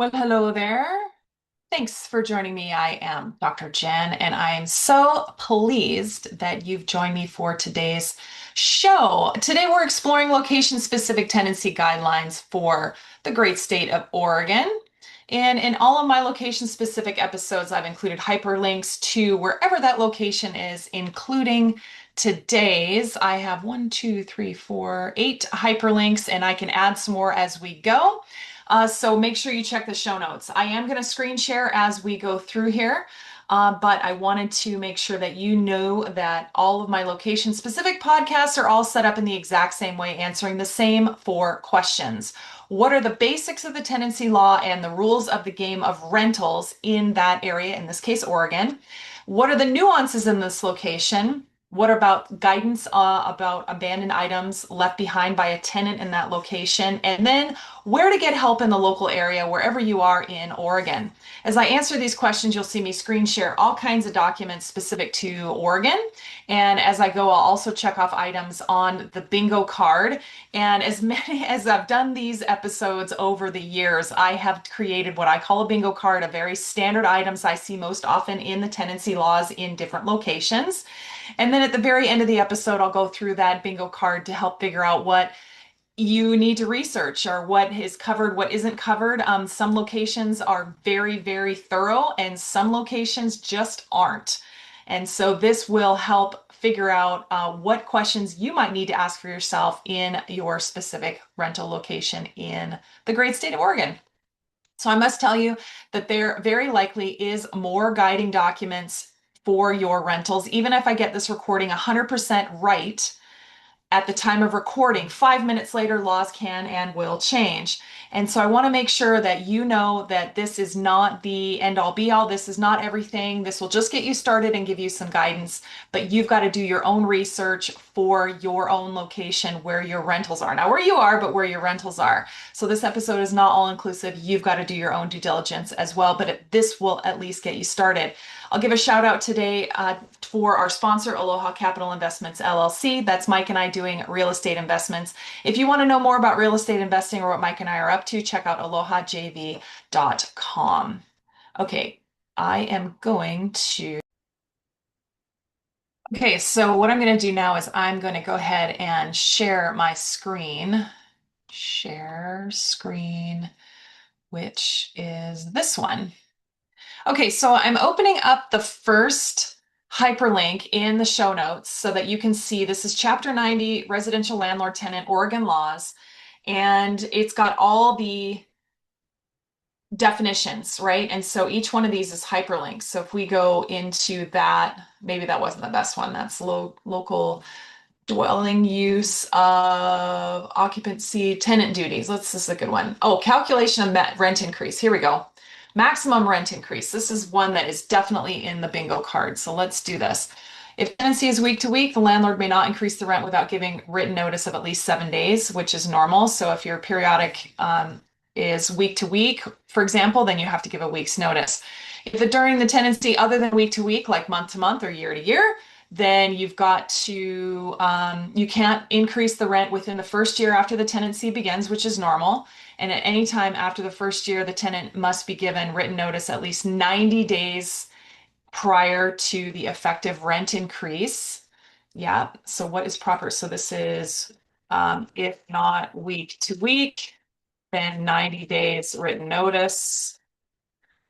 Well, hello there. Thanks for joining me. I am Dr. Jen, and I am so pleased that you've joined me for today's show. Today, we're exploring location-specific tenancy guidelines for the great state of Oregon. And in all of my location-specific episodes, I've included hyperlinks to wherever that location is, including today's. I have one, two, three, four, eight hyperlinks, and I can add some more as we go. So make sure you check the show notes. I am going to screen share as we go through here, but I wanted to make sure that you know that all of my location specific podcasts are all set up in the exact same way, answering the same four questions. What are the basics of the tenancy law and the rules of the game of rentals in that area, in this case, Oregon? What are the nuances in this location? What about guidance about abandoned items left behind by a tenant in that location? And then where to get help in the local area, wherever you are in Oregon. As I answer these questions, you'll see me screen share all kinds of documents specific to Oregon. And as I go, I'll also check off items on the bingo card. And as many as I've done these episodes over the years, I have created what I call a bingo card, of very standard items I see most often in the tenancy laws in different locations. And then at the very end of the episode, I'll go through that bingo card to help figure out what you need to research or what is covered, what isn't covered. Some locations are very, very thorough, and some locations just aren't. And so this will help figure out what questions you might need to ask for yourself in your specific rental location in the great state of Oregon. So I must tell you that there very likely is more guiding documents for your rentals. Even if I get this recording 100% right at the time of recording, 5 minutes later, laws can and will change. And so I want to make sure that you know that this is not the end all be all. This is not everything. This will just get you started and give you some guidance, but you've got to do your own research for your own location where your rentals are. Not where you are, but where your rentals are. So this episode is not all inclusive. You've got to do your own due diligence as well, but this will at least get you started. I'll give a shout out today for our sponsor, Aloha Capital Investments LLC. That's Mike and I doing real estate investments. If you want to know more about real estate investing or what Mike and I are up to, check out alohajv.com. Okay, I am going to. Okay, so what I'm going to do now is I'm going to go ahead and share my screen. Share screen, which is this one. Okay, so I'm opening up the first hyperlink in the show notes so that you can see this is Chapter 90, Residential Landlord Tenant Oregon Laws, and it's got all the definitions, right? And so each one of these is hyperlinks. So if we go into that, maybe that wasn't the best one. That's local dwelling use of occupancy tenant duties. This is a good one. Oh, calculation of rent increase. Here we go. Maximum rent increase. This is one that is definitely in the bingo card. So let's do this. If tenancy is week to week, the landlord may not increase the rent without giving written notice of at least 7 days, which is normal. So if your periodic is week to week, for example, then you have to give a week's notice. If it during the tenancy other than week to week, like month to month or year to year, then you've got to, you can't increase the rent within the first year after the tenancy begins, which is normal. And at any time after the first year, the tenant must be given written notice at least 90 days prior to the effective rent increase. Yeah, so what is proper? So this is, if not week to week, then 90 days written notice.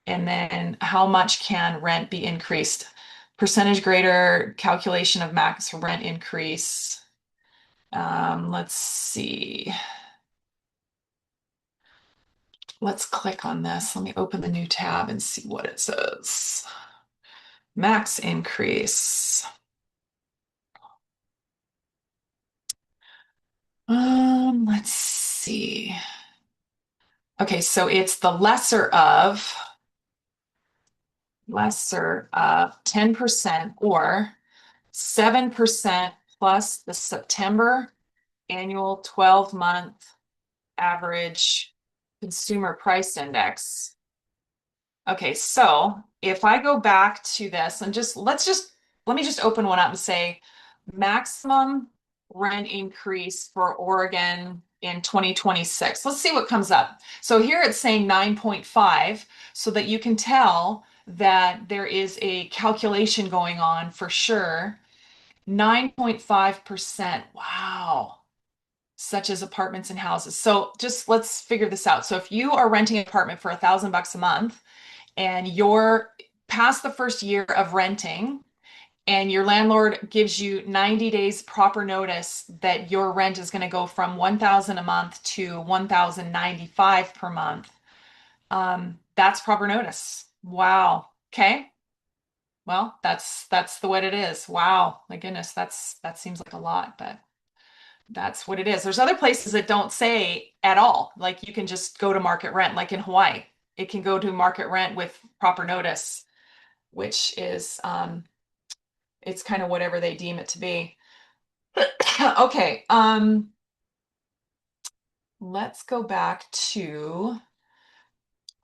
And then how much can rent be increased? Percentage greater, calculation of max rent increase. Let's see. Let's click on this. Let me open the new tab and see what it says. Max increase. Let's see. Okay, so it's the lesser of 10% or 7% plus the September annual 12-month average consumer price index. Okay, so if I go back to this and let me just open one up and say maximum rent increase for Oregon in 2026. Let's see what comes up. So here it's saying 9.5, so that you can tell that there is a calculation going on for sure. 9.5%. Wow. Such as apartments and houses. So just let's figure this out. So if you are renting an apartment for $1,000 a month and you're past the first year of renting, and your landlord gives you 90 days proper notice that your rent is going to go from 1,000 a month to 1,095 per month. That's proper notice. Wow. Okay. Well, that's the what it is. Wow. My goodness, that seems like a lot, but that's what it is. There's other places that don't say at all. Like you can just go to market rent, like in Hawaii. It can go to market rent with proper notice, which is it's kind of whatever they deem it to be. Okay, let's go back to,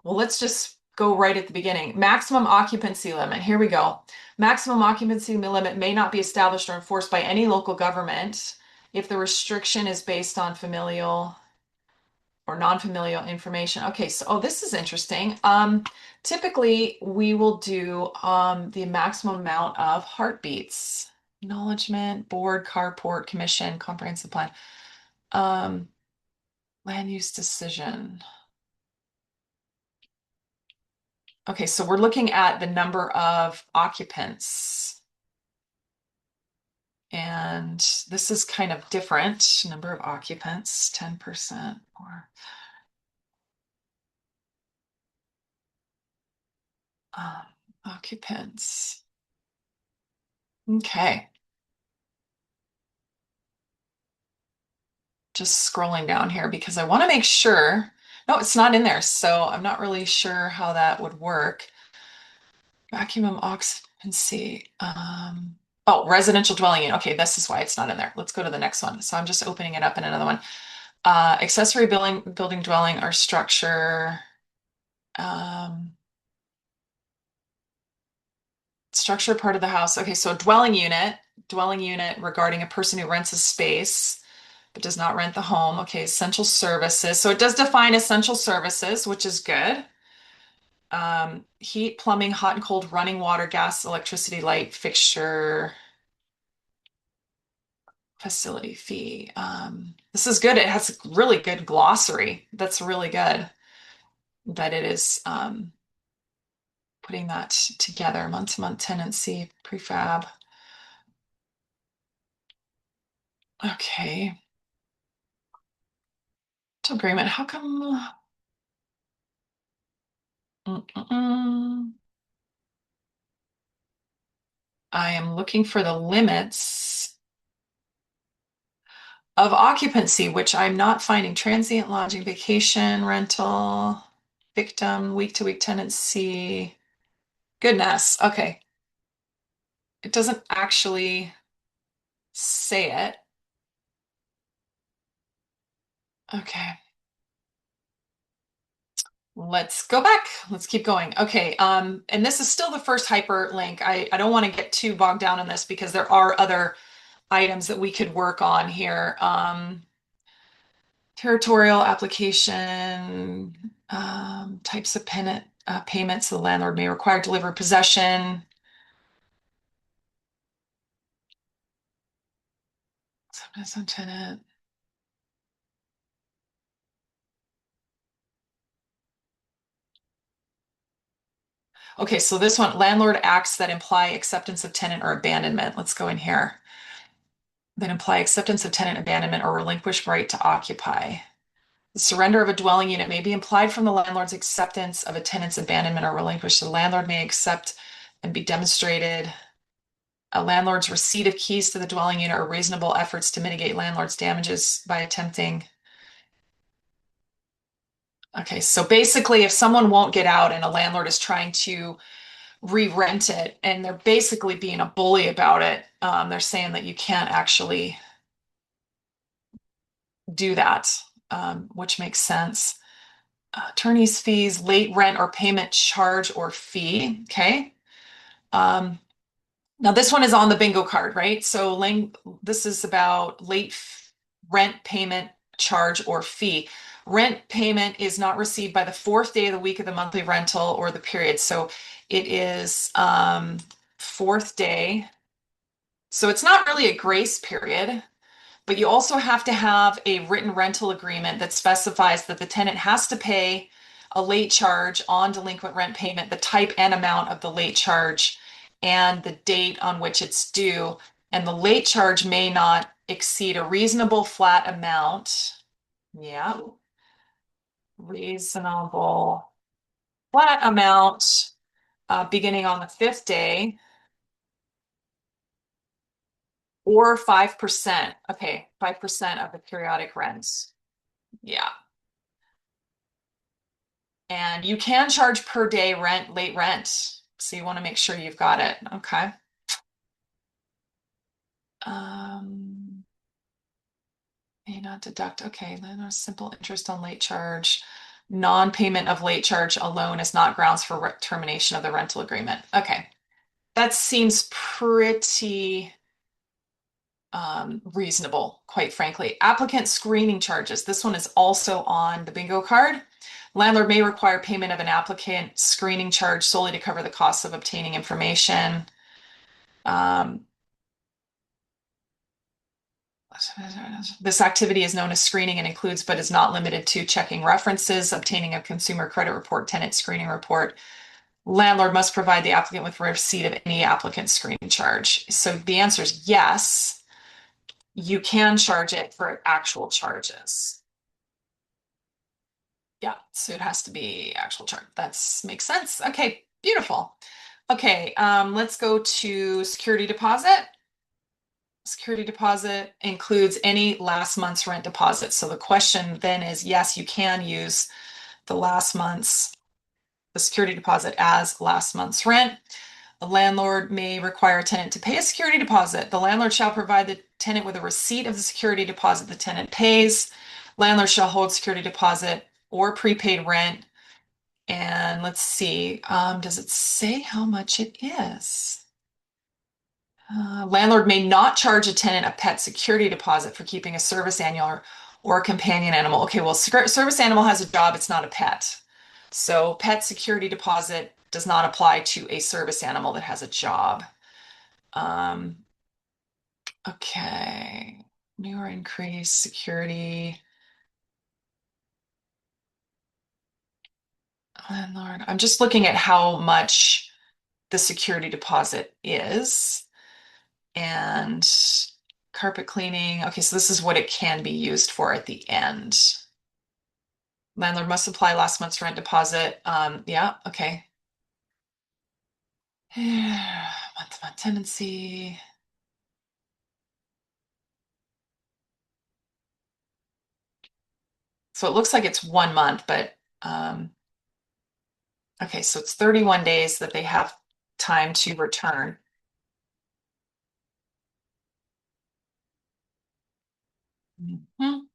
well, let's just go right at the beginning. Maximum occupancy limit. Here we go. Maximum occupancy limit may not be established or enforced by any local government if the restriction is based on familial or non-familial information. Okay, so oh, this is interesting. Typically we will do the maximum amount of heartbeats, acknowledgement, board, carport, commission, comprehensive plan. Um, Land use decision. Okay, so we're looking at the number of occupants. And this is kind of different. Number of occupants, 10% or um, occupants. Okay. Just scrolling down here because I want to make sure. No, it's not in there, so I'm not really sure how that would work. Maximum occupancy. Oh, residential dwelling unit. Okay, this is why it's not in there. Let's go to the next one. So I'm just opening it up in another one. Accessory building, dwelling, or structure. Um, Structure part of the house. Okay, so dwelling unit regarding a person who rents a space but does not rent the home. Okay, essential services. So it does define essential services, which is good. Heat, plumbing, hot and cold, running water, gas, electricity, light, fixture, facility fee. This is good. It has a really good glossary. That's really good that it is putting that together. Month-to-month tenancy, prefab. Okay. Agreement. How come? Mm-mm-mm. I am looking for the limits of occupancy, which I'm not finding. Transient lodging, vacation, rental, victim, week-to-week tenancy. Goodness. Okay. It doesn't actually say it. Okay. Let's go back. Let's keep going. Okay. And this is still the first hyperlink. I don't want to get too bogged down in this because there are other items that we could work on here. Territorial application, types of payments the landlord may require deliver possession. Sometimes on tenant. Okay, so this one, landlord acts that imply acceptance of tenant or abandonment. Let's go in here. That imply acceptance of tenant abandonment or relinquished right to occupy. The surrender of a dwelling unit may be implied from the landlord's acceptance of a tenant's abandonment or relinquish. The landlord may accept and be demonstrated a landlord's receipt of keys to the dwelling unit or reasonable efforts to mitigate landlord's damages by attempting. Okay, so basically, if someone won't get out and a landlord is trying to re-rent it and they're basically being a bully about it, they're saying that you can't actually do that, which makes sense. Attorney's fees, late rent or payment charge or fee. Okay. Um, Now this one is on the bingo card, right? So this is about rent payment charge or fee. Rent payment is not received by the fourth day of the week of the monthly rental or the period. So it is fourth day. So it's not really a grace period. But you also have to have a written rental agreement that specifies that the tenant has to pay a late charge on delinquent rent payment, the type and amount of the late charge, and the date on which it's due. And the late charge may not exceed a reasonable flat amount. Yeah, reasonable flat amount beginning on the fifth day or 5%. Okay, 5% of the periodic rents. Yeah. And you can charge per day rent, late rent. So you want to make sure you've got it. Okay. May not deduct. Okay. Then a simple interest on late charge. Non-payment of late charge alone is not grounds for termination of the rental agreement. Okay. That seems pretty reasonable, quite frankly. Applicant screening charges. This one is also on the bingo card. Landlord may require payment of an applicant screening charge solely to cover the costs of obtaining information. Um, this activity is known as screening and includes, but is not limited to checking references, obtaining a consumer credit report, tenant screening report. Landlord must provide the applicant with receipt of any applicant screening charge. So the answer is yes, you can charge it for actual charges. Yeah, so it has to be actual charge. That's makes sense. Okay, beautiful. Okay, let's go to security deposit. Security deposit includes any last month's rent deposit. So the question then is, yes, you can use the security deposit as last month's rent. The landlord may require a tenant to pay a security deposit. The landlord shall provide the tenant with a receipt of the security deposit the tenant pays. Landlord shall hold security deposit or prepaid rent. And let's see, does it say how much it is? Landlord may not charge a tenant a pet security deposit for keeping a service animal or a companion animal. Okay, well, service animal has a job, it's not a pet. So pet security deposit does not apply to a service animal that has a job. Um, okay, new or increased security. Landlord, I'm just looking at how much the security deposit is. And carpet cleaning. Okay, so this is what it can be used for at the end. Landlord must supply last month's rent deposit. Yeah, okay. Month-to-month tenancy. So it looks like it's 1 month, but okay, so it's 31 days that they have time to return. Mhm.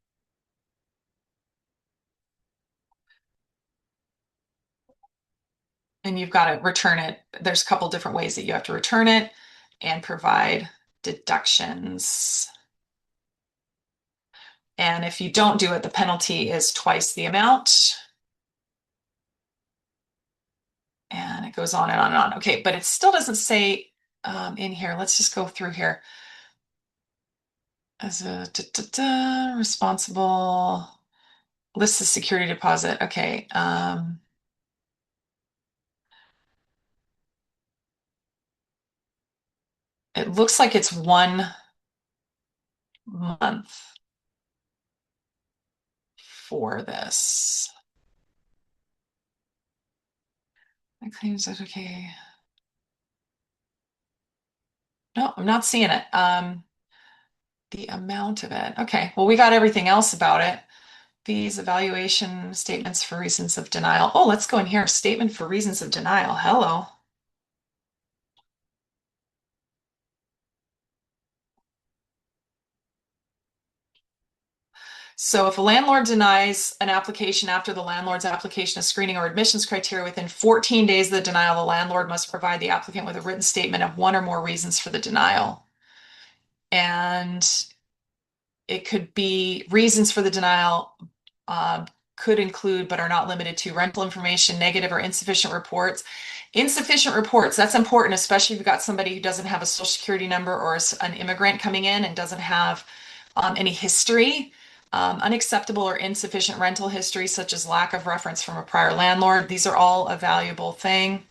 And you've got to return it. There's a couple different ways that you have to return it and provide deductions. And if you don't do it, the penalty is twice the amount. And it goes on and on and on. Okay, but it still doesn't say in here. Let's just go through here. As a responsible, list the security deposit. Okay. It looks like it's 1 month for this. That claims that okay. No, I'm not seeing it. The amount of it. Okay, well, we got everything else about it. These evaluation statements for reasons of denial. Oh, let's go in here. Statement for reasons of denial. Hello. So if a landlord denies an application after the landlord's application of screening or admissions criteria within 14 days of the denial, the landlord must provide the applicant with a written statement of one or more reasons for the denial. And it could be reasons for the denial uh, could include, but are not limited to rental information, negative or insufficient reports. Insufficient reports, that's important, especially if you've got somebody who doesn't have a social security number or an immigrant coming in and doesn't have any history. Unacceptable or insufficient rental history, such as lack of reference from a prior landlord. These are all a valuable thing.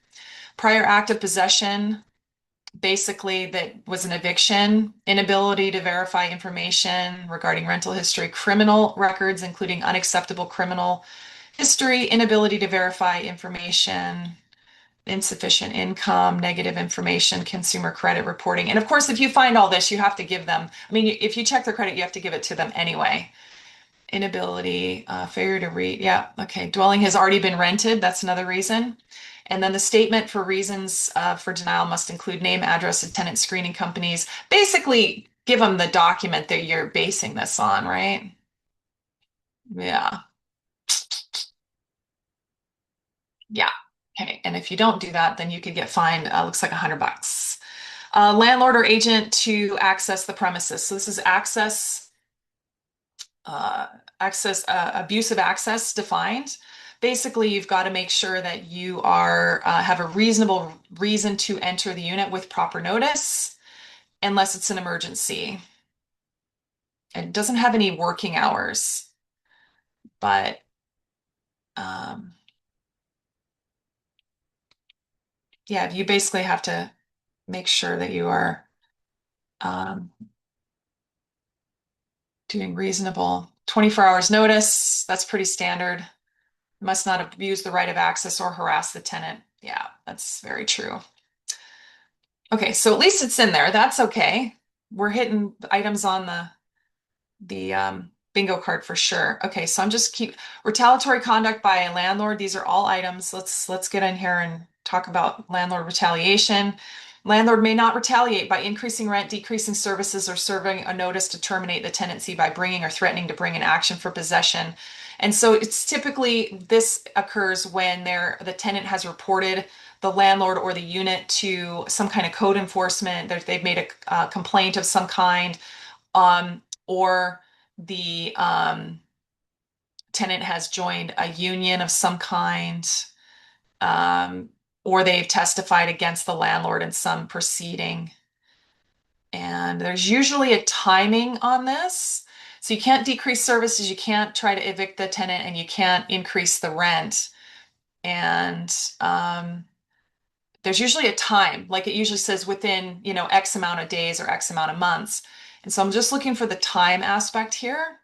Prior active possession, basically that was an eviction, inability to verify information regarding rental history, criminal records, including unacceptable criminal history, inability to verify information, insufficient income, negative information, consumer credit reporting. And of course, if you find all this, you have to give them, I mean, if you check their credit, you have to give it to them anyway. Inability, failure to read. Yeah, okay. Dwelling has already been rented. That's another reason. And then the statement for reasons for denial must include name, address of tenant screening companies. Basically, give them the document that you're basing this on, right? Yeah, yeah. Okay. And if you don't do that, then you could get fined, looks like $100. Landlord or agent to access the premises. So this is uh, abusive access defined. Basically, you've got to make sure that you are have a reasonable reason to enter the unit with proper notice, unless it's an emergency. It doesn't have any working hours, but um, yeah, you basically have to make sure that you are um, doing reasonable 24 hours notice. That's pretty standard. Must not abuse the right of access or harass the tenant. Yeah, that's very true. Okay, so at least it's in there. That's okay. We're hitting items on the bingo card for sure. Okay, so I'm just keep retaliatory conduct by a landlord. These are all items. Let's get in here and talk about landlord retaliation. Landlord may not retaliate by increasing rent, decreasing services, or serving a notice to terminate the tenancy by bringing or threatening to bring an action for possession. And so it's typically this occurs when the tenant has reported the landlord or the unit to some kind of code enforcement. They've made a complaint of some kind, or the tenant has joined a union of some kind, um, or they've testified against the landlord in some proceeding. And there's usually a timing on this. So you can't decrease services, you can't try to evict the tenant, and you can't increase the rent. And there's usually a time, like it usually says within, X amount of days or X amount of months. And so I'm just looking for the time aspect here,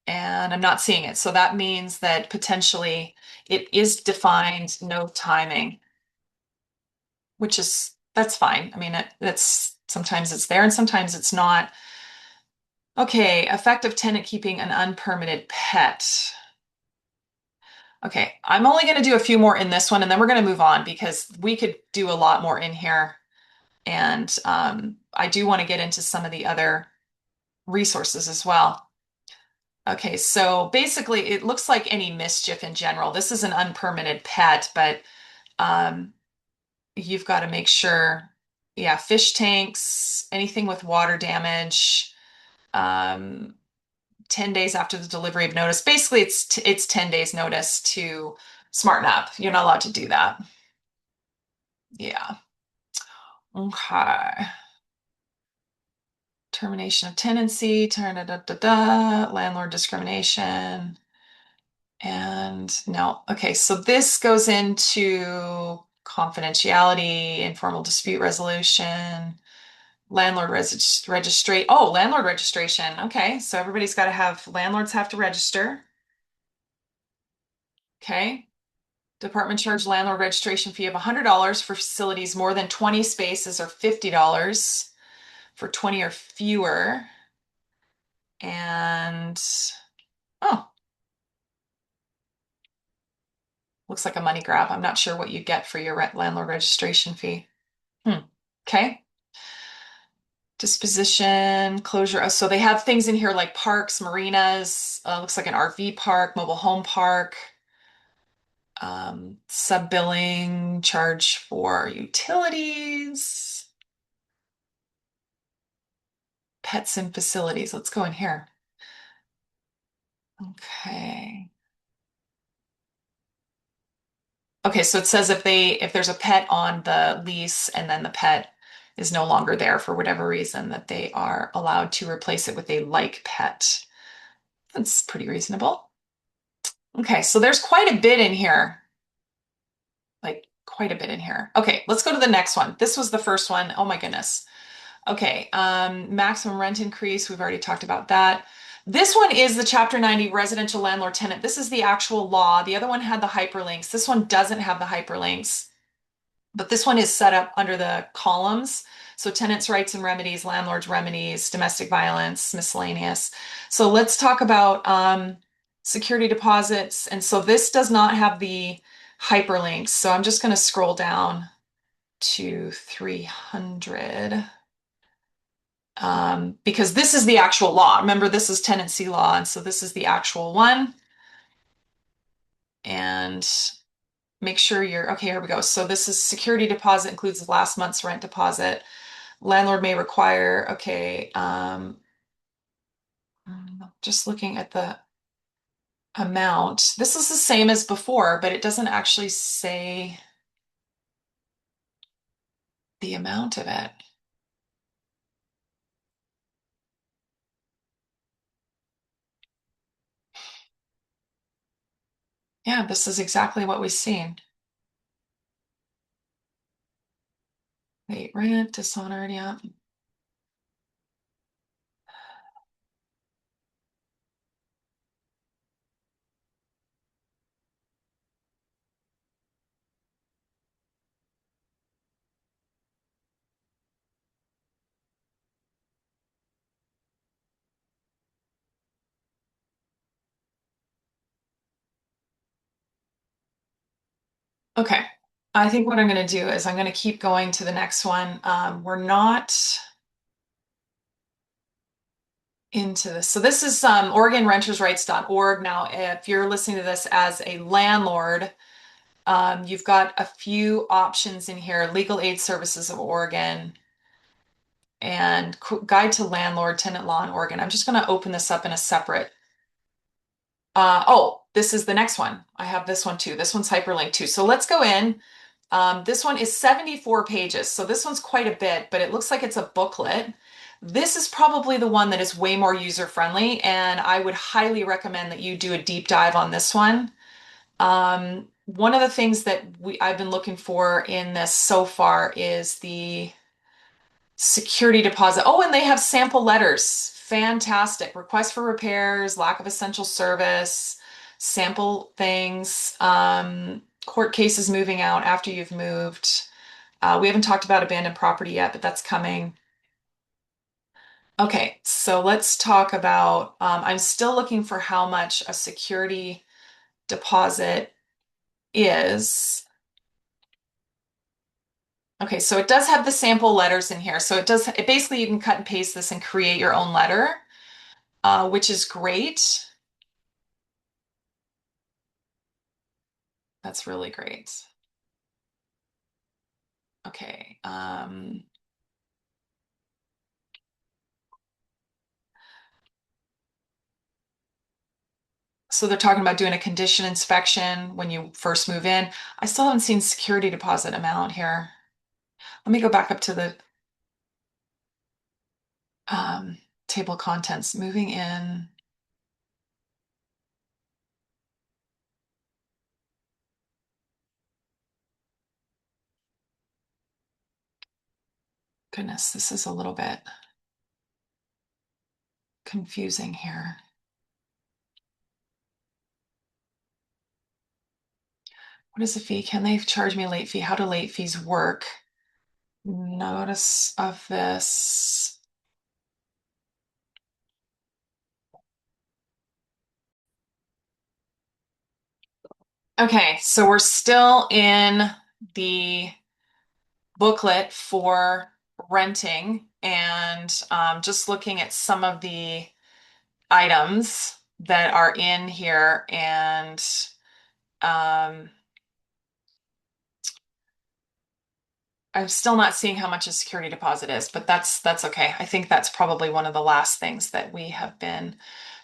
and I'm not seeing it. So that means that potentially it is defined no timing, which that's fine. I mean, that's sometimes it's there and sometimes it's not. Okay, effective tenant keeping an unpermitted pet. Okay, I'm only going to do a few more in this one and then we're going to move on because we could do a lot more in here. And I do want to get into some of the other resources as well. Okay, so basically it looks like any mischief in general. This is an unpermitted pet, but um, you've got to make sure, yeah, fish tanks, anything with water damage, um, 10 days after the delivery of notice. Basically, it's 10 days notice to smarten up. You're not allowed to do that. Yeah. Okay. Termination of tenancy, landlord discrimination. And no, okay, so this goes into confidentiality, informal dispute resolution, registrate. Oh, landlord registration. Okay, so everybody's got to landlords have to register. Okay. Department charge landlord registration fee of $100 for facilities more than 20 spaces or $50 for 20 or fewer. And oh, looks like a money grab. I'm not sure what you get for your landlord registration fee. Hmm. Okay. Disposition, closure. So they have things in here like parks, marinas, looks like an RV park, mobile home park, sub-billing, charge for utilities, pets and facilities. Let's go in here. Okay. Okay, so it says if there's a pet on the lease and then the pet is no longer there for whatever reason, that they are allowed to replace it with a like pet. That's pretty reasonable. Okay, so there's quite a bit in here. Like quite a bit in here. Okay, let's go to the next one. This was the first one. Oh my goodness. Okay, maximum rent increase. We've already talked about that. This one is the Chapter 90 residential landlord tenant. This is the actual law. The other one had the hyperlinks. This one doesn't have the hyperlinks. But this one is set up under the columns. So tenants' rights and remedies, landlord's remedies, domestic violence, miscellaneous. So let's talk about security deposits. And so this does not have the hyperlinks. So I'm just going to scroll down to 300 because this is the actual law. Remember, this is tenancy law. And so this is the actual one. And make sure you're okay. Here we go. So this is security deposit includes the last month's rent deposit. Landlord may require, okay, just looking at the amount. This is the same as before, but it doesn't actually say the amount of it. Yeah, this is exactly what we've seen. Wait, rent, dishonored, yeah. Okay. I think what I'm going to do is I'm going to keep going to the next one. We're not into this. So this is OregonRentersRights.org. Now, if you're listening to this as a landlord, you've got a few options in here, Legal Aid Services of Oregon and Guide to Landlord Tenant Law in Oregon. I'm just going to open this up in a separate. Oh, this is the next one. I have this one too. This one's hyperlinked too. So let's go in. This one is 74 pages. So this one's quite a bit, but it looks like it's a booklet. This is probably the one that is way more user friendly, and I would highly recommend that you do a deep dive on this one. One of the things that I've been looking for in this so far is the security deposit. Oh, and they have sample letters. Fantastic. Request for repairs, lack of essential service, sample things, court cases moving out after you've moved. We haven't talked about abandoned property yet, but that's coming. Okay, so let's talk about, I'm still looking for how much a security deposit is. Okay, so it does have the sample letters in here. So it basically you can cut and paste this and create your own letter, which is great. That's really great. Okay. So they're talking about doing a condition inspection when you first move in. I still haven't seen security deposit amount here. Let me go back up to the um, table of contents. Moving in. Goodness, this is a little bit confusing here. What is the fee? Can they charge me a late fee? How do late fees work? Notice of this. Okay, so we're still in the booklet for renting, and just looking at some of the items that are in here, and um, I'm still not seeing how much a security deposit is, but that's okay. I think that's probably one of the last things that we have been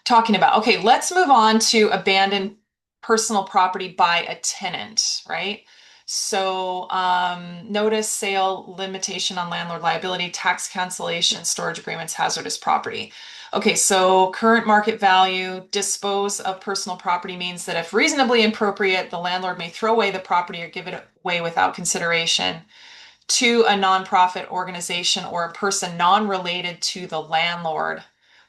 talking about. Okay, let's move on to abandoned personal property by a tenant, right? So, notice, sale, limitation on landlord liability, tax cancellation, storage agreements, hazardous property. Okay, so current market value, dispose of personal property means that if reasonably appropriate, the landlord may throw away the property or give it away without consideration to a nonprofit organization or a person non-related to the landlord.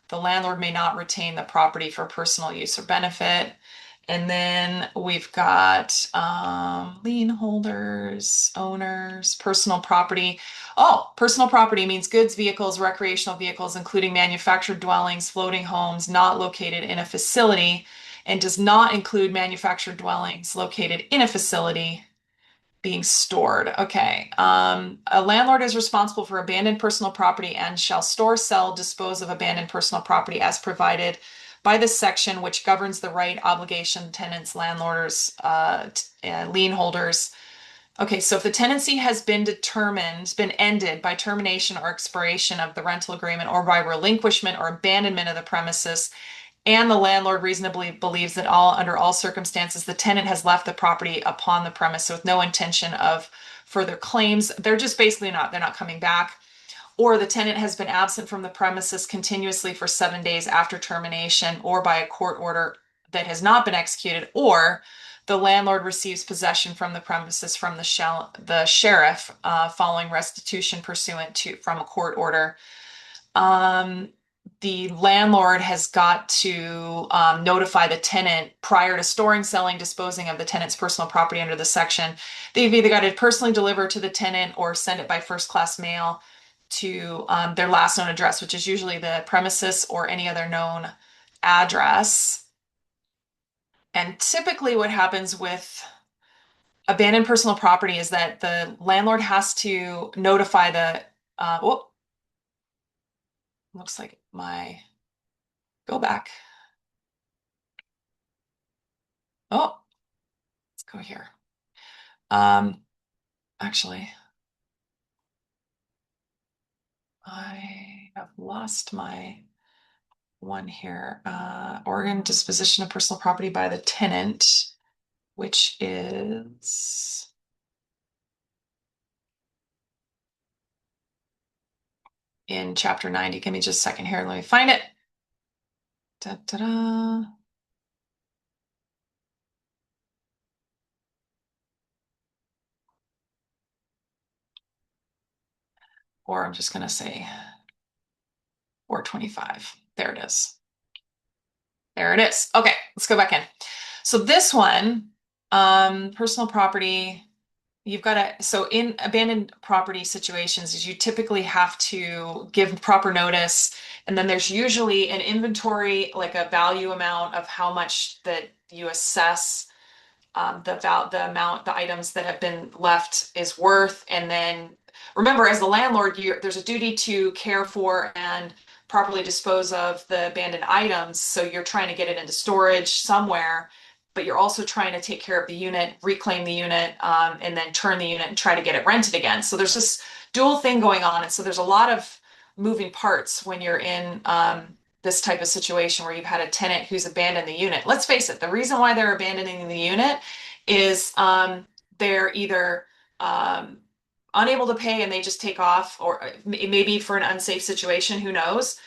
The landlord may not retain the property for personal use or benefit. And then we've got lien holders, owners, personal property. Oh, personal property means goods, vehicles, recreational vehicles, including manufactured dwellings, floating homes not located in a facility, and does not include manufactured dwellings located in a facility being stored. Okay. A landlord is responsible for abandoned personal property and shall store, sell, dispose of abandoned personal property as provided by this section, which governs the right, obligation, tenants, landlords, lien holders. Okay, so if the tenancy has been determined, been ended by termination or expiration of the rental agreement or by relinquishment or abandonment of the premises, and the landlord reasonably believes that under all circumstances, the tenant has left the property upon the premise with no intention of further claims. They're just basically they're not coming back. Or the tenant has been absent from the premises continuously for 7 days after termination or by a court order that has not been executed, or the landlord receives possession from the premises from the sheriff following restitution pursuant from a court order. um, the landlord has got to notify the tenant prior to storing, selling, disposing of the tenant's personal property under the section. They've either got to personally deliver to the tenant or send it by first class mail to their last known address, which is usually the premises or any other known address. And typically, what happens with abandoned personal property is that the landlord has to notify oh, looks like go back. Oh, let's go here. Um, actually, I have lost my one here. Oregon disposition of personal property by the tenant, which is in chapter 90. Give me just a second here. Let me find it. Da, da, da. Or I'm just going to say 425. There it is. There it is. Okay, let's go back in. So this one, personal property, you've got to, so in abandoned property situations, is you typically have to give proper notice, and then there's usually an inventory, like a value amount of how much that you assess the amount the items that have been left is worth. And then remember, as the landlord, there's a duty to care for and properly dispose of the abandoned items. So you're trying to get it into storage somewhere, but you're also trying to take care of the unit, reclaim the unit, and then turn the unit and try to get it rented again. So there's this dual thing going on. And so there's a lot of moving parts when you're in this type of situation where you've had a tenant who's abandoned the unit. Let's face it, the reason why they're abandoning the unit is they're either unable to pay and they just take off, or maybe for an unsafe situation, who knows?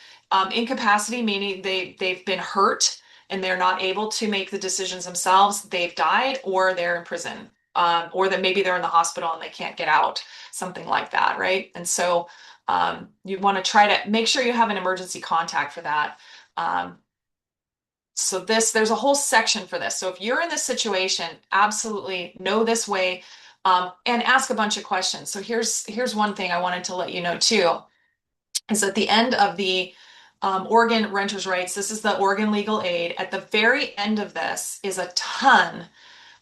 Incapacity, meaning they've been hurt and they're not able to make the decisions themselves. They've died, or they're in prison, or that maybe they're in the hospital and they can't get out, something like that, right? And so you want to try to make sure you have an emergency contact for that. So there's a whole section for this. So if you're in this situation, absolutely know this way, and ask a bunch of questions. So here's one thing I wanted to let you know too, is at the end of the Oregon renters' rights, this is the Oregon legal aid. At the very end of this is a ton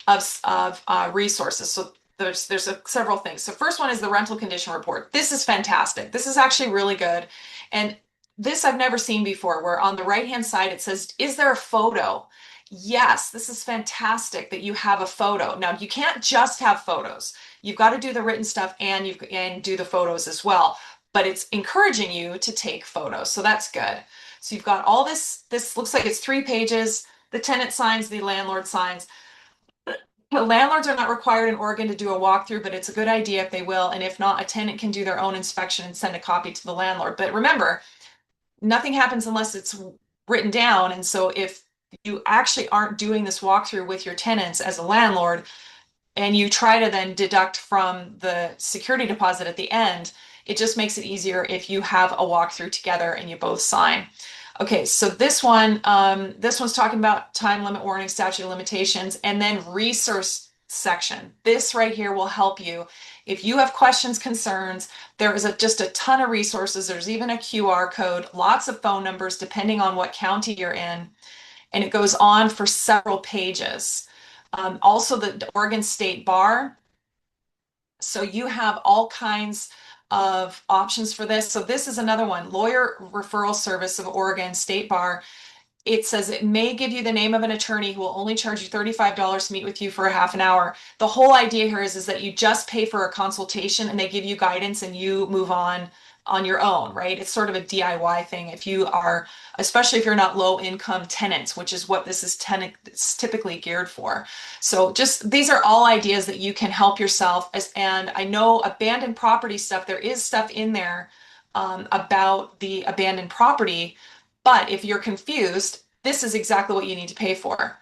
of resources. So several things. So first one is the rental condition report. This is fantastic. This is actually really good. And this I've never seen before, where on the right-hand side it says, is there a photo? Yes, this is fantastic that you have a photo. Now, you can't just have photos. You've got to do the written stuff and do the photos as well. But it's encouraging you to take photos. So that's good. So you've got all this. This looks like it's 3 pages. The tenant signs, the landlord signs. The landlords are not required in Oregon to do a walkthrough, but it's a good idea if they will. And if not, a tenant can do their own inspection and send a copy to the landlord. But remember, nothing happens unless it's written down. And so if you actually aren't doing this walkthrough with your tenants as a landlord, and you try to then deduct from the security deposit at the end, it just makes it easier if you have a walkthrough together and you both sign. Okay, so this one's talking about time limit warning, statute of limitations, and then resource section. This right here will help you. If you have questions, concerns, there is just a ton of resources. There's even a QR code, lots of phone numbers, depending on what county you're in, and it goes on for several pages. Also, the Oregon State Bar. So you have all kinds of options for this. So this is another one, Lawyer Referral Service of Oregon State Bar. It says it may give you the name of an attorney who will only charge you $35 to meet with you for a half an hour. The whole idea here is that you just pay for a consultation and they give you guidance and you move on your own, right? It's sort of a DIY thing if you are, especially if you're not low income tenants, which is what this is typically geared for. So just these are all ideas that you can help yourself and I know abandoned property stuff, there is stuff in there about the abandoned property, but if you're confused, this is exactly what you need to pay for.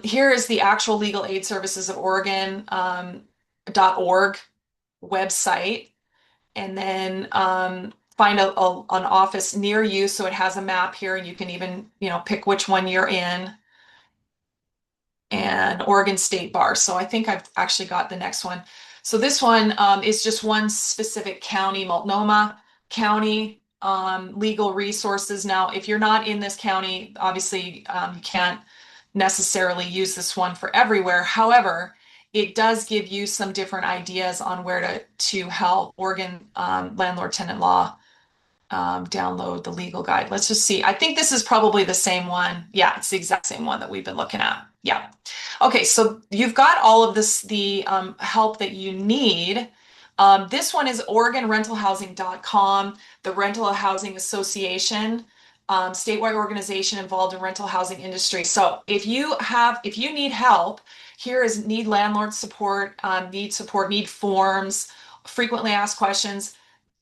Here is the actual Legal Aid Services of Oregon .org website, and then find an office near you. So it has a map here, and you can even, pick which one you're in. And Oregon State Bar. So I think I've actually got the next one. So this one is just one specific county, Multnomah County legal resources. Now, if you're not in this county, obviously you can't necessarily use this one for everywhere. However, it does give you some different ideas on where to help Oregon landlord tenant law download the legal guide. Let's just see. I think this is probably the same one. Yeah, it's the exact same one that we've been looking at. Yeah. Okay, so you've got all of this, the help that you need. This one is OregonRentalHousing.com, the Rental Housing Association, statewide organization involved in rental housing industry. So if you need help, here is need landlord support, need forms, frequently asked questions.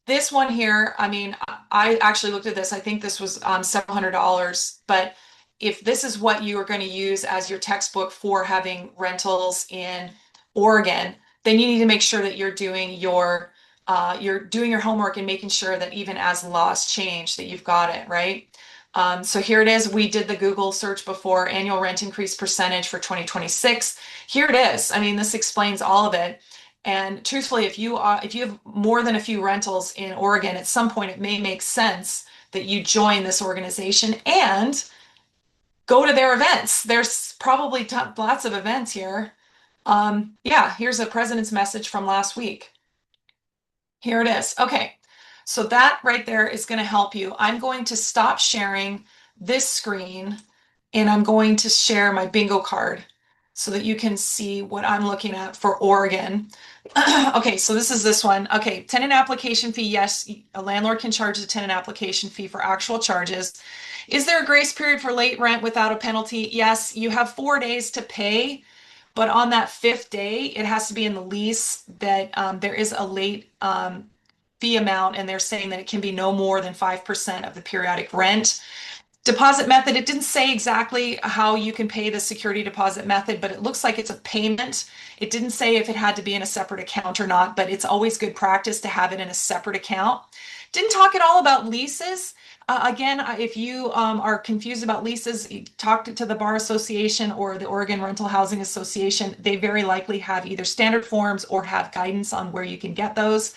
This one here, I mean, I actually looked at this. I think this was several $100s, but if this is what you are going to use as your textbook for having rentals in Oregon, then you need to make sure that you're doing your homework and making sure that even as laws change, that you've got it, right? So here it is. We did the Google search before, annual rent increase percentage for 2026. Here it is. I mean, this explains all of it. And truthfully, if you have more than a few rentals in Oregon, at some point it may make sense that you join this organization and go to their events. There's probably lots of events here. Yeah, here's a president's message from last week. Here it is. Okay, so that right there is going to help you. I'm going to stop sharing this screen and I'm going to share my bingo card so that you can see what I'm looking at for Oregon. Okay, so this one. Okay, tenant application fee. Yes, a landlord can charge a tenant application fee for actual charges. Is there a grace period for late rent without a penalty? Yes, you have 4 days to pay, but on that 5th day, it has to be in the lease that there is a late fee amount, and they're saying that it can be no more than 5% of the periodic rent. Deposit method, it didn't say exactly how you can pay the security deposit method, but it looks like it's a payment. It didn't say if it had to be in a separate account or not, but it's always good practice to have it in a separate account. Didn't talk at all about leases. Again, if you are confused about leases, talk to the Bar Association or the Oregon Rental Housing Association. They very likely have either standard forms or have guidance on where you can get those.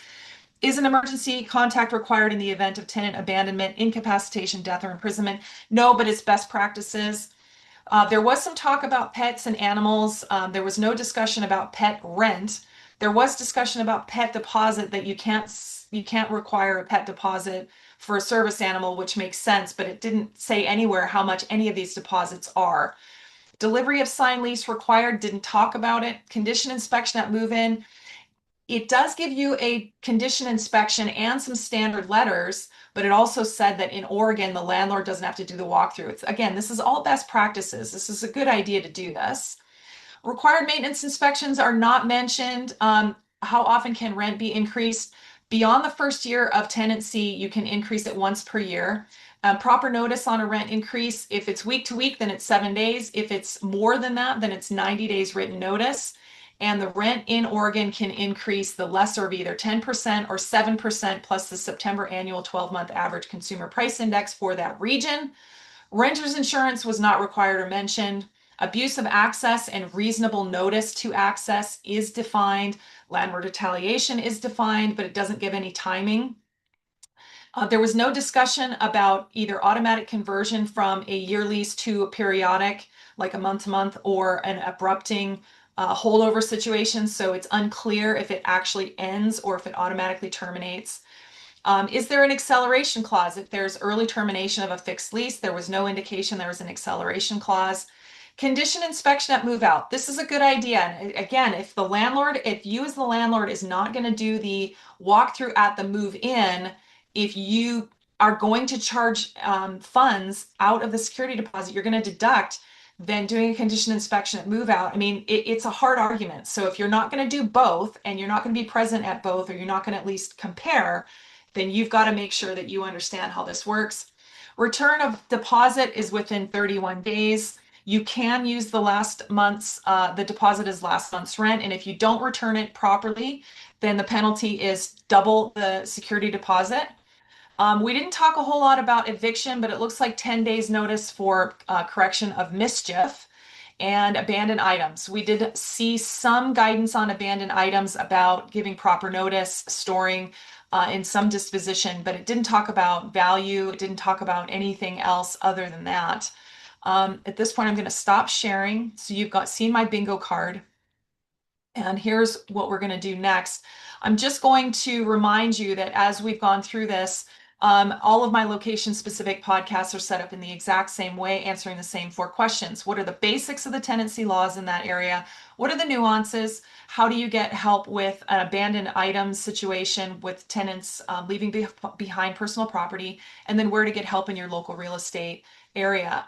Is an emergency contact required in the event of tenant abandonment, incapacitation, death, or imprisonment? No, but it's best practices. There was some talk about pets and animals. There was no discussion about pet rent. There was discussion about pet deposit that you can't require a pet deposit for a service animal, which makes sense, but it didn't say anywhere how much any of these deposits are. Delivery of signed lease required, didn't talk about it. Condition inspection at move-in. It does give you a condition inspection and some standard letters, but it also said that in Oregon, the landlord doesn't have to do the walkthrough. Again, this is all best practices. This is a good idea to do this. Required maintenance inspections are not mentioned. How often can rent be increased? Beyond the first year of tenancy, you can increase it once per year. Proper notice on a rent increase. If it's week to week, then it's 7 days. If it's more than that, then it's 90 days written notice. And the rent in Oregon can increase the lesser of either 10% or 7% plus the September annual 12-month average consumer price index for that region. Renter's insurance was not required or mentioned. Abuse of access and reasonable notice to access is defined. Landlord retaliation is defined, but it doesn't give any timing. There was no discussion about either automatic conversion from a year lease to a periodic, like a month to month, or an abrupting holdover situation. So it's unclear if it actually ends or if it automatically terminates. Is there an acceleration clause? If there's early termination of a fixed lease, there was no indication there was an acceleration clause. Condition inspection at move out. This is a good idea. And again, if you as the landlord is not going to do the walkthrough at the move in, if you are going to charge funds out of the security deposit, you're going to deduct, then doing a condition inspection at move out. I mean, it's a hard argument. So if you're not going to do both and you're not going to be present at both, or you're not going to at least compare, then you've got to make sure that you understand how this works. Return of deposit is within 31 days. You can use the deposit as last month's rent. And if you don't return it properly, then the penalty is double the security deposit. We didn't talk a whole lot about eviction, but it looks like 10 days notice for correction of mischief and abandoned items. We did see some guidance on abandoned items about giving proper notice, storing in some disposition, but it didn't talk about value. It didn't talk about anything else other than that. At this point, I'm going to stop sharing. So you've seen my bingo card. And here's what we're going to do next. I'm just going to remind you that as we've gone through this, all of my location-specific podcasts are set up in the exact same way, answering the same 4 questions. What are the basics of the tenancy laws in that area? What are the nuances? How do you get help with an abandoned items situation with tenants leaving behind personal property? And then where to get help in your local real estate area.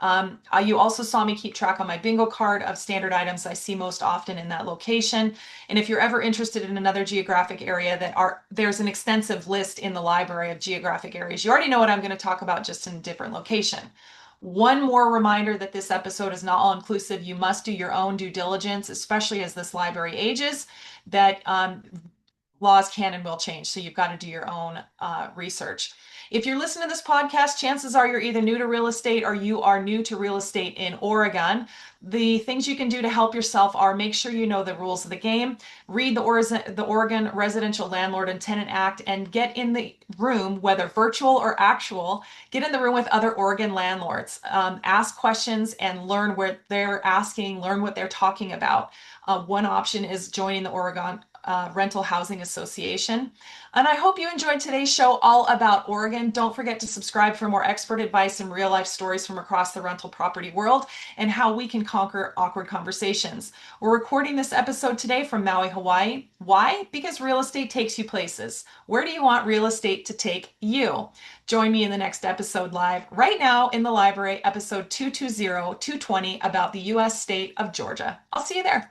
You also saw me keep track on my bingo card of standard items I see most often in that location. And if you're ever interested in another geographic area, there's an extensive list in the library of geographic areas. You already know what I'm going to talk about, just in a different location. One more reminder that this episode is not all inclusive. You must do your own due diligence, especially as this library ages, that laws can and will change. So you've got to do your own research. If you're listening to this podcast, chances are you're either new to real estate or you are new to real estate in Oregon. The things you can do to help yourself are make sure you know the rules of the game, read the Oregon Residential Landlord and Tenant Act, and get in the room, whether virtual or actual, get in the room with other Oregon landlords. Ask questions and learn what they're asking, learn what they're talking about. One option is joining the Oregon Rental Housing Association. And I hope you enjoyed today's show all about Oregon. Don't forget to subscribe for more expert advice and real life stories from across the rental property world and how we can conquer awkward conversations. We're recording this episode today from Maui, Hawaii. Why? Because real estate takes you places. Where do you want real estate to take you? Join me in the next episode live right now in the library, episode 220, 220, about the U.S. state of Georgia. I'll see you there.